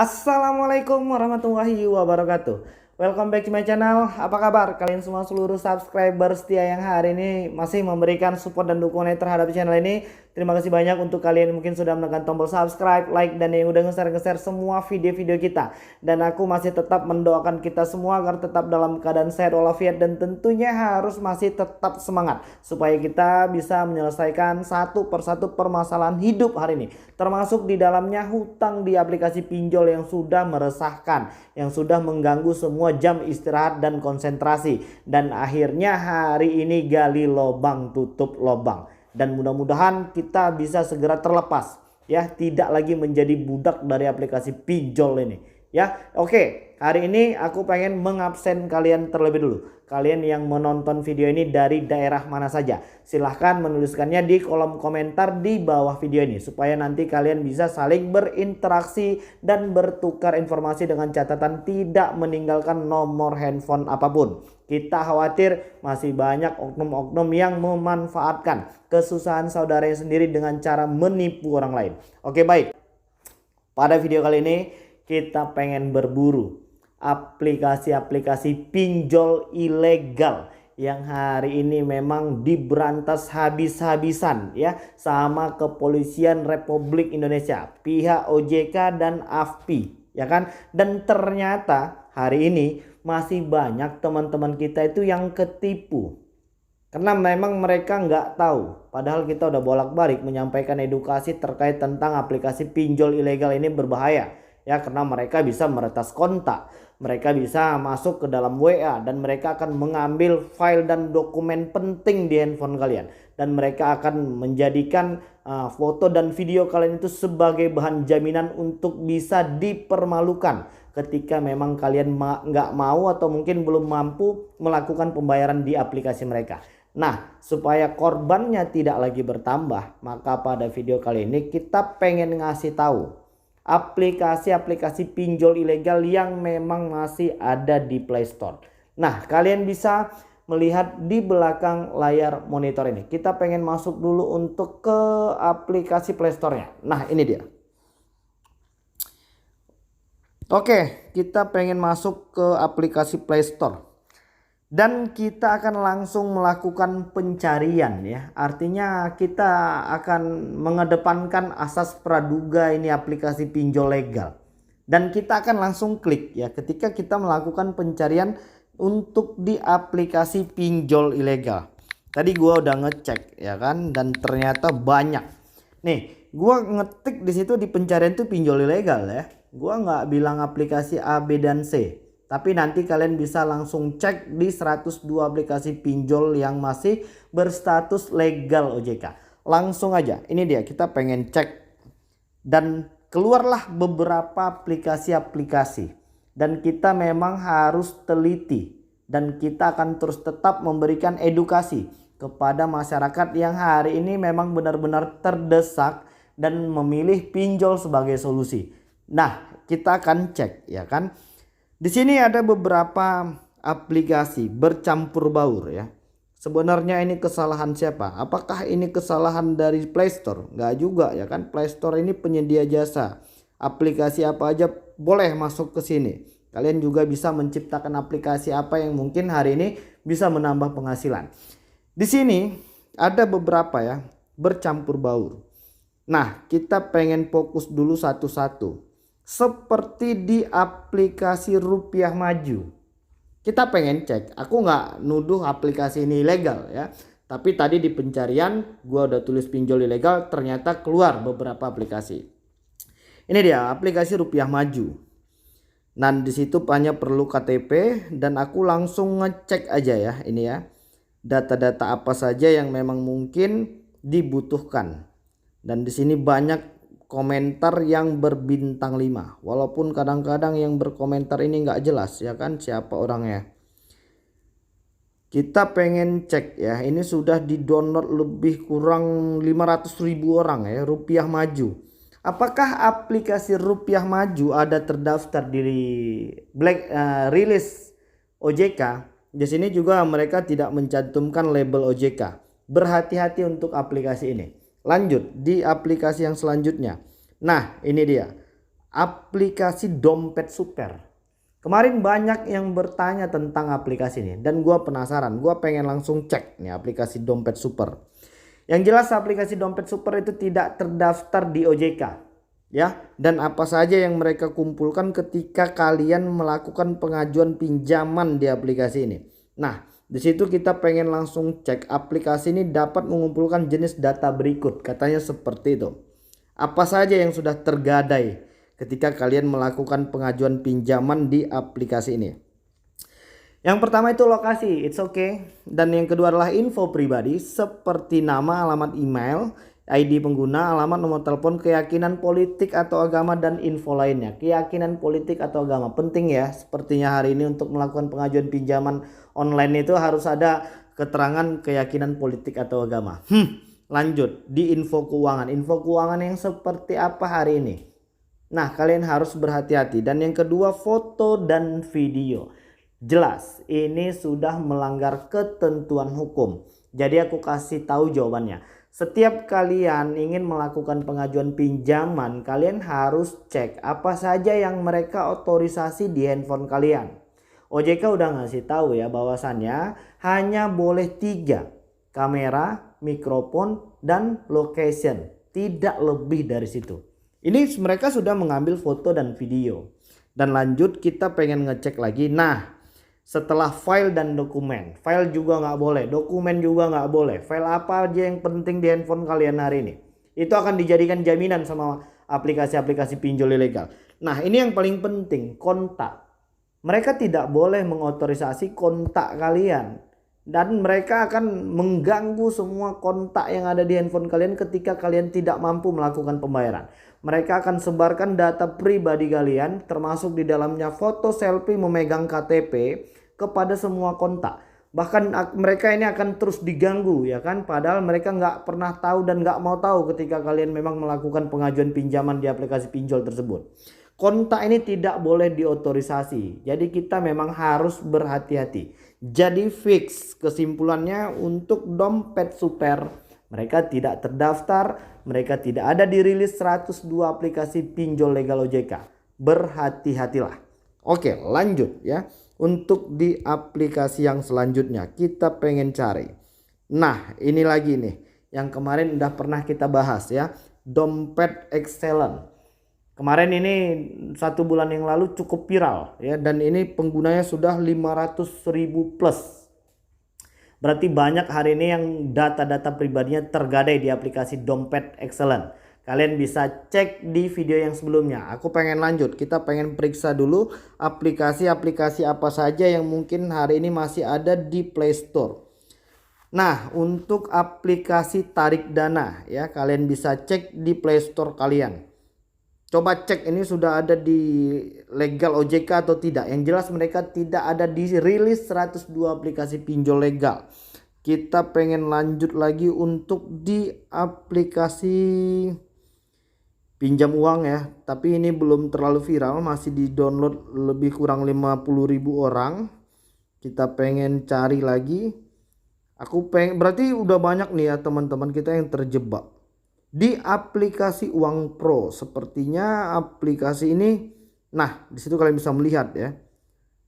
Assalamualaikum warahmatullahi wabarakatuh. Welcome back to my channel. Apa kabar kalian semua seluruh subscriber setia yang hari ini masih memberikan support dan dukungan terhadap channel ini. Terima kasih banyak untuk kalian yang mungkin sudah menekan tombol subscribe, like, dan yang udah nge-share semua video-video kita. Dan aku masih tetap mendoakan kita semua agar tetap dalam keadaan sehat walafiat dan tentunya harus masih tetap semangat supaya kita bisa menyelesaikan satu persatu permasalahan hidup hari ini. Termasuk di dalamnya hutang di aplikasi pinjol yang sudah meresahkan, yang sudah mengganggu semua jam istirahat dan konsentrasi. Dan akhirnya hari ini gali lobang tutup lobang. Dan mudah-mudahan kita bisa segera terlepas, ya, tidak lagi menjadi budak dari aplikasi pinjol ini, ya. Oke, hari ini aku pengen mengabsen kalian terlebih dulu. Kalian yang menonton video ini dari daerah mana saja, silahkan menuliskannya di kolom komentar di bawah video ini supaya nanti kalian bisa saling berinteraksi dan bertukar informasi dengan catatan tidak meninggalkan nomor handphone apapun. Kita khawatir masih banyak oknum-oknum yang memanfaatkan kesusahan saudaranya sendiri dengan cara menipu orang lain. Oke, baik. Pada video kali ini kita pengen berburu aplikasi-aplikasi pinjol ilegal yang hari ini memang diberantas habis-habisan, ya, sama Kepolisian Republik Indonesia, pihak OJK dan AFPI, ya kan. Dan ternyata hari ini masih banyak teman-teman kita itu yang ketipu karena memang mereka nggak tahu, padahal kita udah bolak-balik menyampaikan edukasi terkait tentang aplikasi pinjol ilegal ini berbahaya, ya, karena mereka bisa meretas kontak, mereka bisa masuk ke dalam WA, dan mereka akan mengambil file dan dokumen penting di handphone kalian, dan mereka akan menjadikan foto dan video kalian itu sebagai bahan jaminan untuk bisa dipermalukan ketika memang kalian nggak mau atau mungkin belum mampu melakukan pembayaran di aplikasi mereka. Nah, supaya korbannya tidak lagi bertambah, maka pada video kali ini kita pengen ngasih tahu aplikasi-aplikasi pinjol ilegal yang memang masih ada di Play Store. Nah, kalian bisa melihat di belakang layar monitor ini. Kita pengen masuk dulu untuk ke aplikasi Play Store-nya. Nah, ini dia. Oke, kita pengen masuk ke aplikasi Play Store. Dan kita akan langsung melakukan pencarian, ya. Artinya kita akan mengedepankan asas praduga ini aplikasi pinjol legal. Dan kita akan langsung klik, ya, ketika kita melakukan pencarian untuk di aplikasi pinjol ilegal. Tadi gua udah ngecek, ya kan, dan ternyata banyak. Nih, gua ngetik di situ di pencarian tuh pinjol ilegal, ya. Gua nggak bilang aplikasi A, B, dan C. Tapi nanti kalian bisa langsung cek di 102 aplikasi pinjol yang masih berstatus legal OJK. Langsung aja, ini dia, kita pengen cek. Dan keluarlah beberapa aplikasi-aplikasi. Dan kita memang harus teliti. Dan kita akan terus tetap memberikan edukasi kepada masyarakat yang hari ini memang benar-benar terdesak dan memilih pinjol sebagai solusi. Nah, kita akan cek, ya kan. Di sini ada beberapa aplikasi bercampur baur, ya. Sebenarnya ini kesalahan siapa? Apakah ini kesalahan dari Play Store? Enggak juga, ya kan. Play Store ini penyedia jasa. Aplikasi apa aja boleh masuk ke sini. Kalian juga bisa menciptakan aplikasi apa yang mungkin hari ini bisa menambah penghasilan. Di sini ada beberapa, ya, bercampur baur. Nah, kita pengen fokus dulu satu-satu. Seperti di aplikasi Rupiah Maju. Kita pengen cek. Aku nggak nuduh aplikasi ini ilegal, ya. Tapi tadi di pencarian gua udah tulis pinjol ilegal, ternyata keluar beberapa aplikasi. Ini dia aplikasi Rupiah Maju. Nah, di situ hanya perlu KTP dan aku langsung ngecek aja, ya, ini, ya. Data-data apa saja yang memang mungkin dibutuhkan. Dan di sini banyak komentar yang berbintang 5, walaupun kadang-kadang yang berkomentar ini nggak jelas, ya kan, siapa orangnya. Kita pengen cek, ya, ini sudah di-download lebih kurang 500.000 orang, ya, Rupiah Maju. Apakah aplikasi Rupiah Maju ada terdaftar di rilis OJK? Di sini juga mereka tidak mencantumkan label OJK. Berhati-hati untuk aplikasi ini. Lanjut di aplikasi yang selanjutnya. Nah, ini dia. aplikasi dompet super. Kemarin banyak yang bertanya tentang aplikasi ini dan gua penasaran, gua pengen langsung cek nih aplikasi dompet super. Yang jelas aplikasi dompet super itu tidak terdaftar di OJK ya, dan apa saja yang mereka kumpulkan ketika kalian melakukan pengajuan pinjaman di aplikasi ini. Nah, di situ kita pengen langsung cek aplikasi ini dapat mengumpulkan jenis data berikut, katanya seperti itu. Apa saja yang sudah tergadai ketika kalian melakukan pengajuan pinjaman di aplikasi ini? Yang pertama itu lokasi, it's okay. Dan yang kedua adalah info pribadi seperti nama, alamat email, ID pengguna, alamat, nomor telepon, keyakinan politik atau agama, dan info lainnya. Keyakinan politik atau agama penting ya, sepertinya hari ini untuk melakukan pengajuan pinjaman online itu harus ada keterangan keyakinan politik atau agama. Lanjut di info keuangan. Info keuangan yang seperti apa hari ini? Nah, kalian harus berhati-hati. Dan yang kedua, foto dan video. Jelas ini sudah melanggar ketentuan hukum. Jadi aku kasih tahu jawabannya. Setiap kalian ingin melakukan pengajuan pinjaman, kalian harus cek apa saja yang mereka otorisasi di handphone kalian. OJK udah ngasih tahu ya bahwasannya hanya boleh 3, kamera, mikrofon, dan location, tidak lebih dari situ. Ini mereka sudah mengambil foto dan video. Dan lanjut kita pengen ngecek lagi. Nah, setelah file dan dokumen, file juga nggak boleh, dokumen juga nggak boleh. File apa aja yang penting di handphone kalian hari ini, itu akan dijadikan jaminan sama aplikasi-aplikasi pinjol ilegal. Nah, ini yang paling penting, kontak. Mereka tidak boleh mengotorisasi kontak kalian. Dan mereka akan mengganggu semua kontak yang ada di handphone kalian ketika kalian tidak mampu melakukan pembayaran. Mereka akan sebarkan data pribadi kalian termasuk di dalamnya foto selfie memegang KTP kepada semua kontak. Bahkan mereka ini akan terus diganggu ya kan. Padahal mereka nggak pernah tahu dan nggak mau tahu ketika kalian memang melakukan pengajuan pinjaman di aplikasi pinjol tersebut. Kontak ini tidak boleh diotorisasi. Jadi kita memang harus berhati-hati. Jadi fix kesimpulannya untuk dompet super, mereka tidak terdaftar, mereka tidak ada di rilis 102 aplikasi pinjol legal OJK. Berhati-hatilah. Oke, lanjut ya. Untuk di aplikasi yang selanjutnya kita pengen cari. Nah, ini lagi nih yang kemarin udah pernah kita bahas ya. Dompet Excellent. Kemarin ini 1 bulan yang lalu cukup viral ya, dan ini penggunanya sudah 500.000 plus. Berarti banyak hari ini yang data-data pribadinya tergadai di aplikasi Dompet Excellent. Kalian bisa cek di video yang sebelumnya. Aku pengen lanjut, kita pengen periksa dulu aplikasi-aplikasi apa saja yang mungkin hari ini masih ada di Play Store. Nah, untuk aplikasi tarik dana ya, kalian bisa cek di Play Store kalian. Coba cek ini sudah ada di legal OJK atau tidak. Yang jelas mereka tidak ada di rilis 102 aplikasi pinjol legal. Kita pengen lanjut lagi untuk di aplikasi pinjam uang ya. Tapi ini belum terlalu viral, masih di download lebih kurang 50.000 orang. Kita pengen cari lagi. Berarti udah banyak nih ya teman-teman kita yang terjebak di aplikasi Uang Pro. Sepertinya aplikasi ini, nah disitu kalian bisa melihat ya,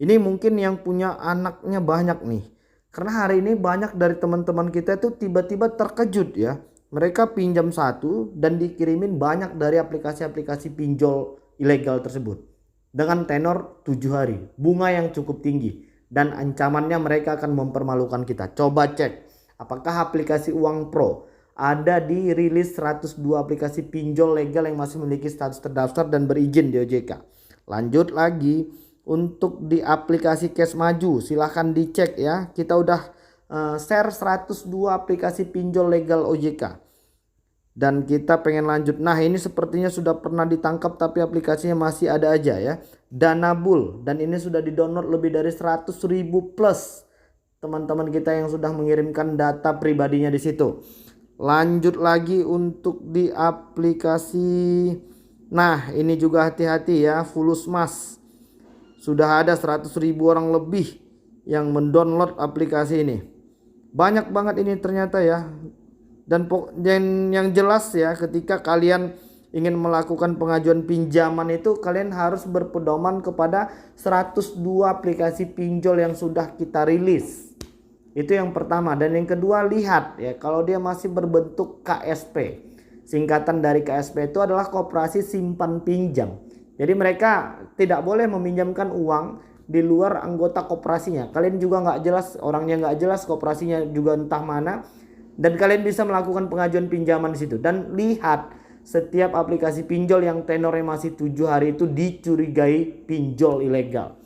ini mungkin yang punya anaknya banyak nih, karena hari ini banyak dari teman-teman kita itu tiba-tiba terkejut ya, mereka pinjam satu dan dikirimin banyak dari aplikasi-aplikasi pinjol ilegal tersebut dengan tenor 7 hari, bunga yang cukup tinggi, dan ancamannya mereka akan mempermalukan kita. Coba cek apakah aplikasi Uang Pro ada di rilis 102 aplikasi pinjol legal yang masih memiliki status terdaftar dan berizin di OJK. Lanjut lagi untuk di aplikasi Cash Maju, silahkan dicek ya. Kita udah share 102 aplikasi pinjol legal OJK. Dan kita pengen lanjut. Nah, ini sepertinya sudah pernah ditangkap tapi aplikasinya masih ada aja ya. Danabul, dan ini sudah di-download lebih dari 100.000 plus teman-teman kita yang sudah mengirimkan data pribadinya di situ. Lanjut lagi untuk di aplikasi, nah ini juga hati-hati ya, Fulusmas. Sudah ada 100.000 orang lebih yang mendownload aplikasi ini. Banyak banget ini ternyata ya. Dan yang jelas ya, ketika kalian ingin melakukan pengajuan pinjaman itu kalian harus berpedoman kepada 102 aplikasi pinjol yang sudah kita rilis. Itu yang pertama. Dan yang kedua, lihat ya, kalau dia masih berbentuk KSP. Singkatan dari KSP itu adalah Koperasi Simpan Pinjam. Jadi mereka tidak boleh meminjamkan uang di luar anggota koperasinya. Kalian juga nggak jelas, orangnya nggak jelas, koperasinya juga entah mana. Dan kalian bisa melakukan pengajuan pinjaman di situ. Dan lihat, setiap aplikasi pinjol yang tenornya masih 7 hari itu dicurigai pinjol ilegal.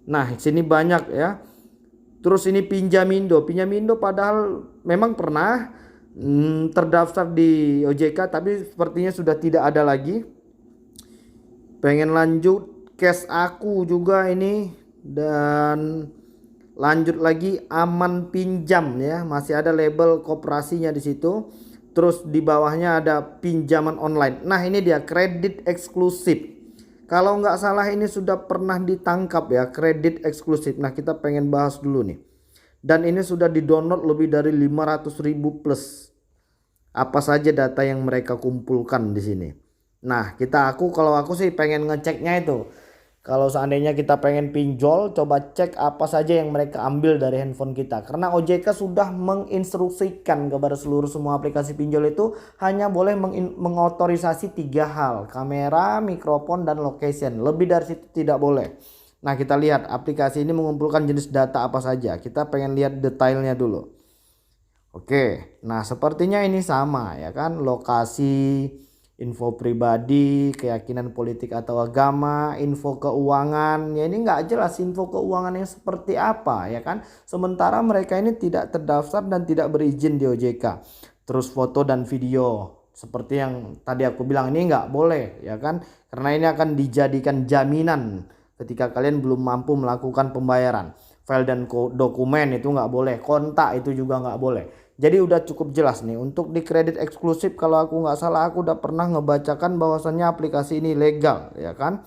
Nah, sini banyak ya. Terus ini Pinjamindo. Pinjamindo padahal memang pernah terdaftar di OJK, tapi sepertinya sudah tidak ada lagi. Pengen lanjut, Cash Aku juga ini. Dan lanjut lagi Aman Pinjam ya, masih ada label koperasinya di situ. Terus di bawahnya ada pinjaman online. Nah, ini dia kredit eksklusif. Kalau nggak salah ini sudah pernah ditangkap ya, kredit eksklusif. Nah, kita pengen bahas dulu nih. Dan ini sudah di-download lebih dari 500.000 plus. Apa saja data yang mereka kumpulkan di sini. Nah, kalau aku sih pengen ngeceknya itu. Kalau seandainya kita pengen pinjol, coba cek apa saja yang mereka ambil dari handphone kita. Karena OJK sudah menginstruksikan kepada semua aplikasi pinjol itu hanya boleh mengotorisasi 3 hal. Kamera, mikrofon, dan location. Lebih dari situ tidak boleh. Nah, kita lihat aplikasi ini mengumpulkan jenis data apa saja. Kita pengen lihat detailnya dulu. Oke, nah sepertinya ini sama ya kan. Lokasi, info pribadi, keyakinan politik atau agama, info keuangan. Ya ini nggak jelas info keuangan yang seperti apa ya kan. Sementara mereka ini tidak terdaftar dan tidak berizin di OJK. Terus foto dan video. Seperti yang tadi aku bilang, ini nggak boleh ya kan. Karena ini akan dijadikan jaminan ketika kalian belum mampu melakukan pembayaran. File dan dokumen itu nggak boleh. Kontak itu juga nggak boleh. Jadi udah cukup jelas nih. Untuk di kredit eksklusif, kalau aku nggak salah aku udah pernah ngebacakan bahwasannya aplikasi ini legal ya kan.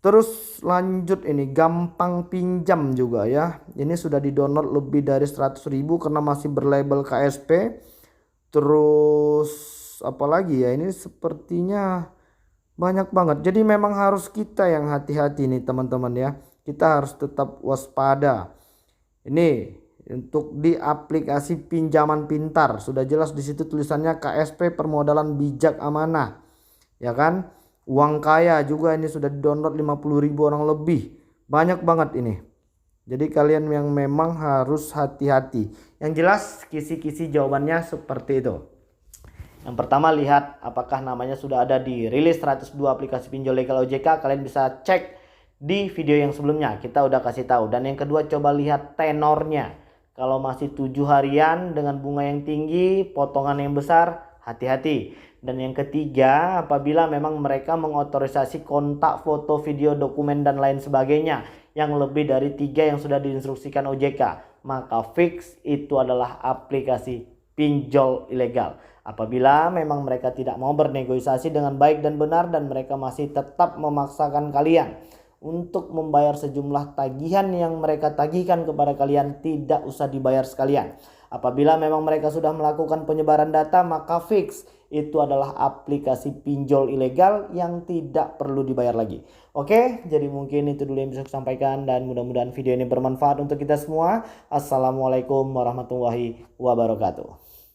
Terus lanjut ini Gampang Pinjam juga ya. Ini sudah di-download lebih dari 100.000 karena masih berlabel KSP. Terus apalagi ya, ini sepertinya banyak banget. Jadi memang harus kita yang hati-hati nih teman-teman ya. Kita harus tetap waspada. Ini untuk di aplikasi pinjaman pintar sudah jelas di situ tulisannya KSP permodalan bijak amanah ya kan. Uang Kaya juga ini sudah di-download 50.000 orang lebih. Banyak banget ini. Jadi kalian yang memang harus hati-hati. Yang jelas kisi-kisi jawabannya seperti itu. Yang pertama, lihat apakah namanya sudah ada di rilis 102 aplikasi pinjol legal OJK. Kalian bisa cek di video yang sebelumnya, kita udah kasih tahu. Dan yang kedua, coba lihat tenornya. Kalau masih 7 harian dengan bunga yang tinggi, potongan yang besar, hati-hati. Dan yang ketiga, apabila memang mereka mengotorisasi kontak, foto, video, dokumen, dan lain sebagainya yang lebih dari 3 yang sudah diinstruksikan OJK, maka fix itu adalah aplikasi pinjol ilegal. Apabila memang mereka tidak mau bernegosiasi dengan baik dan benar dan mereka masih tetap memaksakan kalian untuk membayar sejumlah tagihan yang mereka tagihkan kepada kalian, tidak usah dibayar sekalian. Apabila memang mereka sudah melakukan penyebaran data, maka fix itu adalah aplikasi pinjol ilegal yang tidak perlu dibayar lagi. Oke, jadi mungkin itu dulu yang bisa saya sampaikan dan mudah-mudahan video ini bermanfaat untuk kita semua. Assalamualaikum warahmatullahi wabarakatuh.